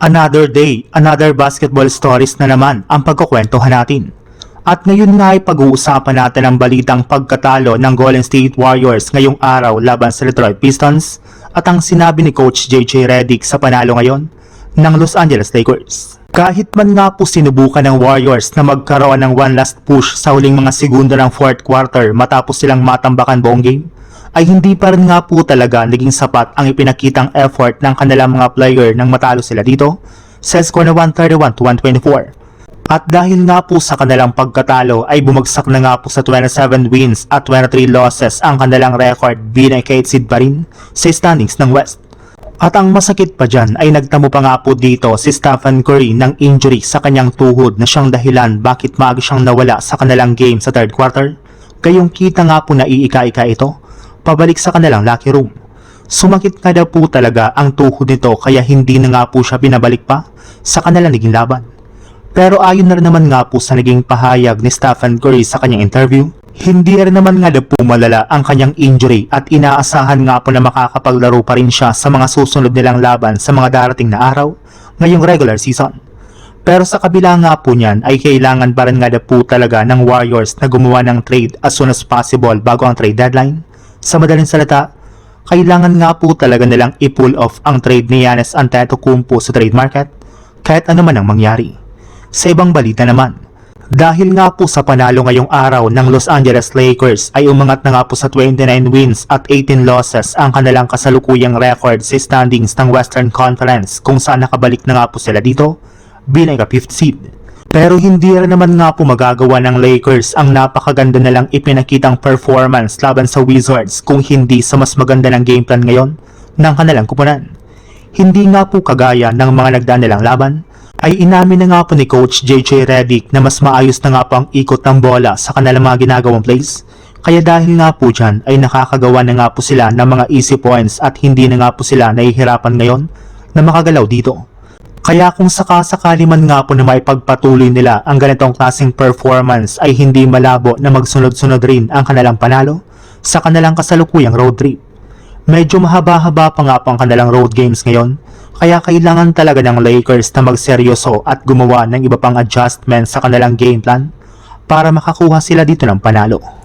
Another day, another basketball stories na naman ang pagkukwentuhan natin. At ngayon nga ay pag-uusapan natin ang balitang pagkatalo ng Golden State Warriors ngayong araw laban sa Detroit Pistons at ang sinabi ni Coach JJ Redick sa panalo ngayon ng Los Angeles Lakers. Kahit man nga po sinubukan ng Warriors na magkaroon ng one last push sa huling mga segundo ng fourth quarter matapos silang matambakan buong game, ay hindi pa rin nga po talaga naging sapat ang ipinakitang effort ng kanilang mga player nang matalo sila dito sa score na 131-124. At dahil nga po sa kanilang pagkatalo ay bumagsak na nga po sa 27 wins at 23 losses ang kanilang record bilang 8 seed pa rin sa standings ng West. At ang masakit pa dyan ay nagtamo pa nga po dito si Stephen Curry ng injury sa kanyang tuhod na siyang dahilan bakit maaga siyang nawala sa kanilang game sa third quarter. Kayong kita nga po na iika-ika ito pabalik sa kanilang locker room. Sumakit nga daw po talaga ang tuhod nito kaya hindi na nga po siya binabalik pa sa kanilang naging laban. Pero ayon na rin naman nga po sa naging pahayag ni Stephen Curry sa kanyang interview, hindi rin naman nga daw po malala ang kanyang injury at inaasahan nga po na makakapaglaro pa rin siya sa mga susunod nilang laban sa mga darating na araw ngayong regular season. Pero sa kabila nga po niyan ay kailangan pa rin nga daw po talaga ng Warriors na gumawa ng trade as soon as possible bago ang trade deadline. Sa madaling salita, kailangan nga po talaga nilang i-pull off ang trade ni Giannis Antetokounmpo sa trade market kahit ano man ang mangyari. Sa ibang balita naman, dahil nga po sa panalo ngayong araw ng Los Angeles Lakers ay umangat na nga po sa 29 wins at 18 losses ang kanilang kasalukuyang record sa standings ng Western Conference kung saan nakabalik na nga po sila dito bilang ika-5th seed. Pero hindi rin naman nga po magagawa ng Lakers ang napakaganda na lang ipinakitang performance laban sa Wizards kung hindi sa mas maganda ng game plan ngayon ng kanilang kupunan. Hindi nga po kagaya ng mga nagdaan nilang laban, ay inamin na nga po ni Coach JJ Redick na mas maayos na nga po ang ikot ng bola sa kanilang mga ginagawang plays. Kaya dahil nga po dyan ay nakakagawa na nga po sila ng mga easy points at hindi na nga po sila nahihirapan ngayon na makagalaw dito. Kaya kung sakasakali man nga po na maipagpatuloy nila ang ganitong klaseng performance ay hindi malabo na magsunod-sunod rin ang kanilang panalo sa kanilang kasalukuyang road trip. Medyo mahaba-haba pa nga po ang kanilang road games ngayon, kaya kailangan talaga ng Lakers na magseryoso at gumawa ng iba pang adjustment sa kanilang game plan para makakuha sila dito ng panalo.